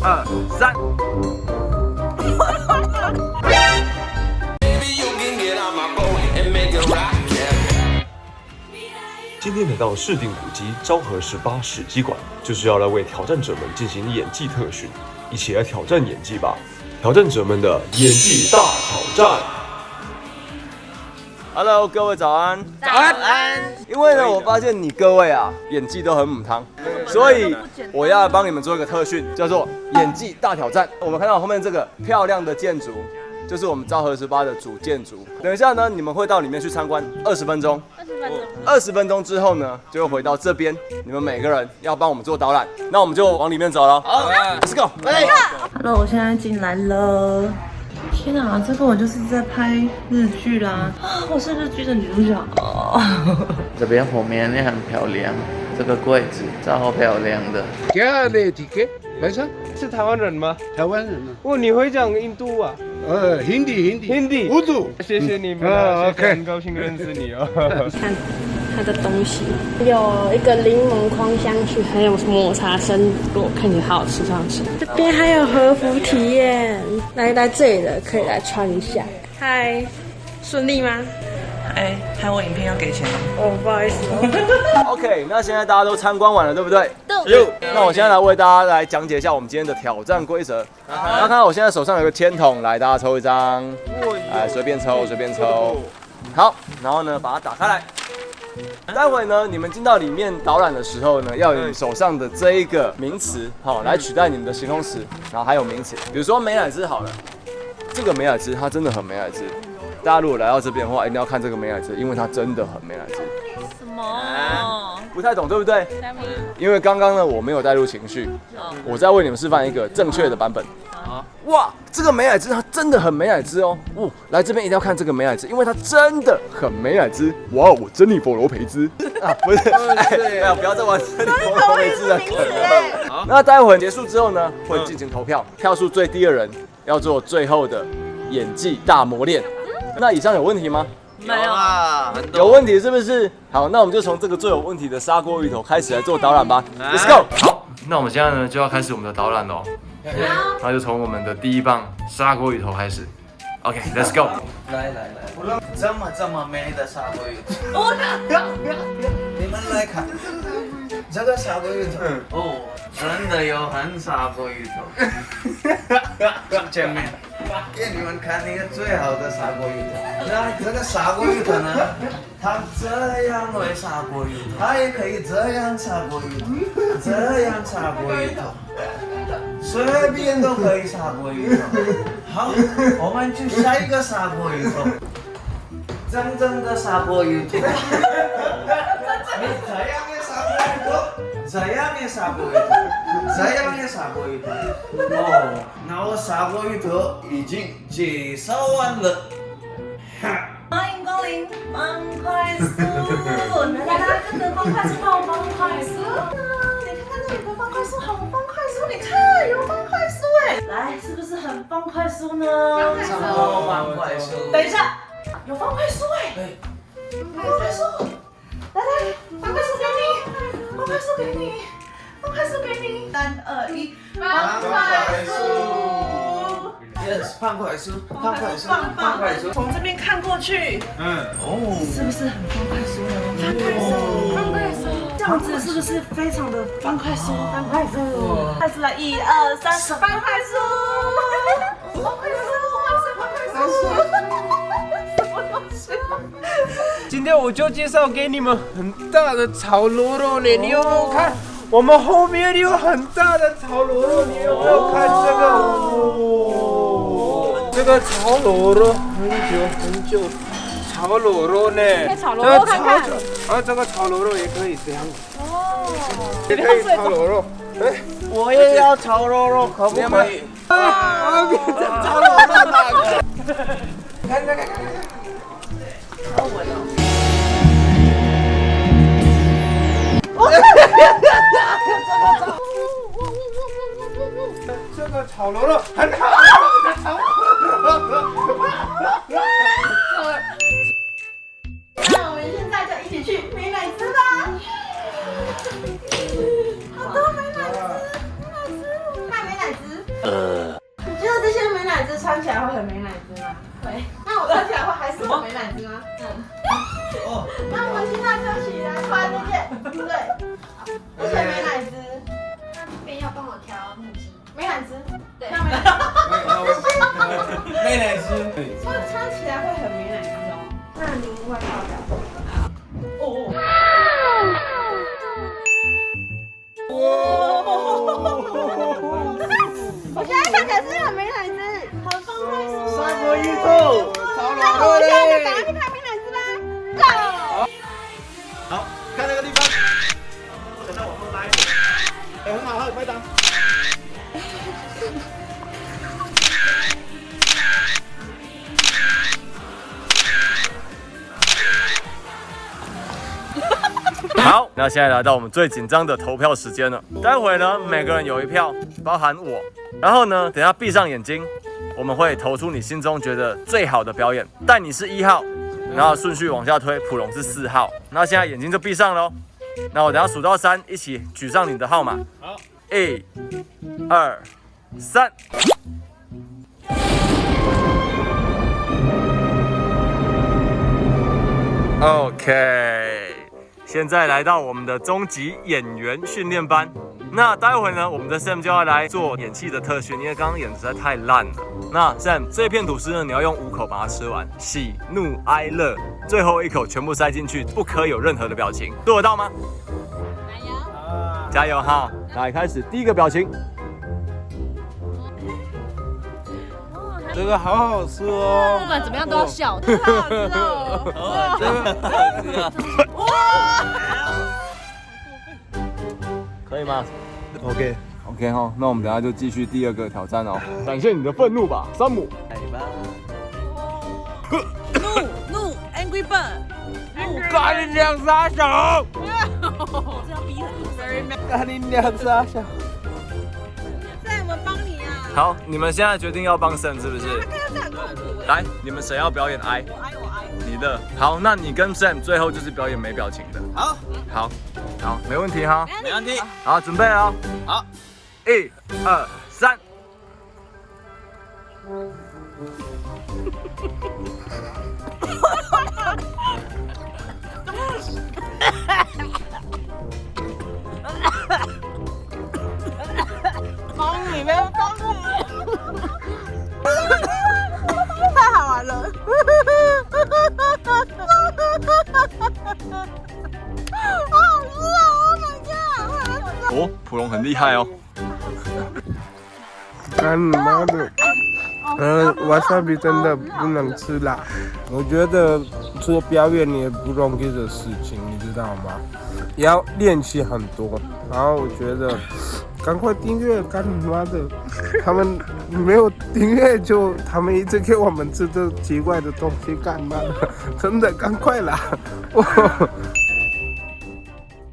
2、3。今天来到市定古迹昭和18史迹馆，就是要来为挑战者们进行演技特训，一起来挑战演技吧！挑战者们的演技大挑战。Hello， 各位早安。早安。因为呢，我发现你各位啊，演技都很母汤，所以我要帮你们做一个特训，叫做演技大挑战。我们看到后面这个漂亮的建筑，就是我们昭和18的主建筑。等一下呢，你们会到里面去参观20分钟。20分钟之后呢，就会回到这边，你们每个人要帮我们做导览。那我们就往里面走了。好 ，Let's go。Hello， 我现在进来了。天哪，这根本就是在拍日剧啦！啊，我是日剧的女主角哦。这边后面也很漂亮，这个柜子超漂亮的。没事，是台湾人吗？台湾人啊。哦，你会讲印度啊Hindi， Urdu。谢谢你们啊 ，OK， 很高兴认识你哦。看它的东西，有一个柠檬框香曲，还有抹茶生果，看起来好好吃，好吃。这边还有和服体验，来这里的可以来穿一下。嗨，顺利吗？哎，拍我影片要给钱吗？哦，不好意思哦。OK， 那现在大家都参观完了，对不对？对。那我现在来为大家来讲解一下我们今天的挑战规则。大家看到我现在手上有个签筒，来，大家抽一张，来随便抽，随便抽。好，然后呢，把它打开来。待会呢，你们进到里面导览的时候呢，要有手上的这一个名词，好，来取代你们的形容词，然后还有名词，比如说美乃滋好了，这个美乃滋它真的很美乃滋。大家如果来到这边的话，一定要看这个美乃滋，因为它真的很美乃滋。什么？不太懂对不对？因为刚刚呢，我没有带入情绪，我在为你们示范一个正确的版本。哇，这个美乃滋它真的很美乃滋哦！来这边一定要看这个美乃滋，因为它真的很美乃滋。哇哦，珍妮佛罗培兹啊，不是，没有，不要再玩珍妮佛罗培兹的梗了。那待会结束之后呢，会进行投票，票数最低的人要做最后的演技大磨练。那以上有问题吗？没有啊，有问题是不是？好，那我们就从这个最有问题的砂锅鱼头开始来做导览吧。Let's go！ 好，那我们现在呢就要开始我们的导览喽。那就从我们的第一棒砂锅鱼头开始。OK，Let's go！ 来，这么美的砂锅鱼头，你们来看，这个砂锅鱼头哦，真的有很砂锅鱼头。前面给你们看一个最好的砂锅鱼头。那这个砂锅鱼头呢，它这样为砂锅鱼头，它也可以这样砂锅鱼头，这样砂锅鱼头。随便都可以砂锅鱼头。好，我们去下一个砂锅鱼头，真正的砂锅鱼头。你这样也砂锅鱼头，这样也砂锅鱼头，这样也砂锅鱼头。哦，那我砂锅鱼头已经介绍完了。欢迎光临方块酥，来啦，跟着方块酥泡方块酥。你看看这里的方块酥，好方块酥，你看有方块酥哎，来，是不是很方块酥呢？超方块酥。等一下，有方块酥哎，方块酥，来，方块酥给你，方块酥给你，方块酥给你，3、2、1，方块酥。Yes， 方块酥，方块酥，方块酥。从这边看过去，是不是很方块酥呢？方块酥，这样子是不是非常的方块酥？方块酥，开始来，1、2、3，方块酥，方块酥，方块酥，什么东西？今天我就介绍给你们很大的炒螺肉呢，你有没有看？我们后面有很大的炒螺肉，你有没有看这个？这个炒螺肉很久，炒螺肉呢？可以炒螺肉看看。这个炒螺肉也可以这样。也可以炒螺肉。我也要炒螺肉，可不可以？炒螺肉哪个？看。好稳哦。这个炒螺肉很好。那我们现在就一起去美乃滋吧。好多美乃滋，看美乃滋。你觉得这些美乃滋穿起来会很美乃滋吗？会。那我穿起来会还是很美乃滋吗？哦。那我们现在就起来穿这件，对。这些美乃滋。那边要帮我调木屐。美乃滋。对。那美乃滋。美乃滋。穿起来会很美乃滋哦。那您外套的。哦。我现在看起来是很美乃滋，很方块酥。砂锅鱼头，超那我们现在就赶快去看美乃滋吧。Go！ 好，看那个地方，等到我后拉一点。很好，快打。好，那现在来到我们最紧张的投票时间了。待会呢，每个人有一票，包含我。然后呢，等一下闭上眼睛，我们会投出你心中觉得最好的表演。但你是1号，然后顺序往下推，普龙是4号。那现在眼睛就闭上喽。那我等一下数到3，一起举上你的号码。好，1、2、3。OK。现在来到我们的终极演员训练班。那待会呢，我们的 Sam 就要来做演戏的特训，因为刚刚演的实在太烂了。那 Sam 这片吐司呢，你要用5口把它吃完，喜怒哀乐，最后1口全部塞进去，不可有任何的表情，做得到吗？加油！加油哈！来，开始第一个表情。这个好好吃哦！不管怎么样都要笑，太好吃了！哇！可以吗 OK 哈，那我们等一下就继续第2个挑战哦。展现你的愤怒吧，山姆。来吧。怒 ，Angry Bird。干你娘傻小！这样逼很多。干你娘傻小！在我们帮你啊！好，你们现在决定要帮 Sam 是不是？来，你们谁要表演 I？ 我爱。你的。好，那你跟 Sam 最后就是表演没表情的。好，没问题哈。没问题。好，准备哦。好，1、2、3。帮你们帮我。太好玩了！好好吃啊 ！Oh my god！ 哦，普龙很厉害哦。干你妈的！wasabi 真的不能吃啦。我觉得做表演也不容易的事情，你知道吗？也要练习很多。然后我觉得赶快订阅，干你妈的！他们没有订阅就他们一直给我们吃这奇怪的东西，干嘛的？真的赶快啦！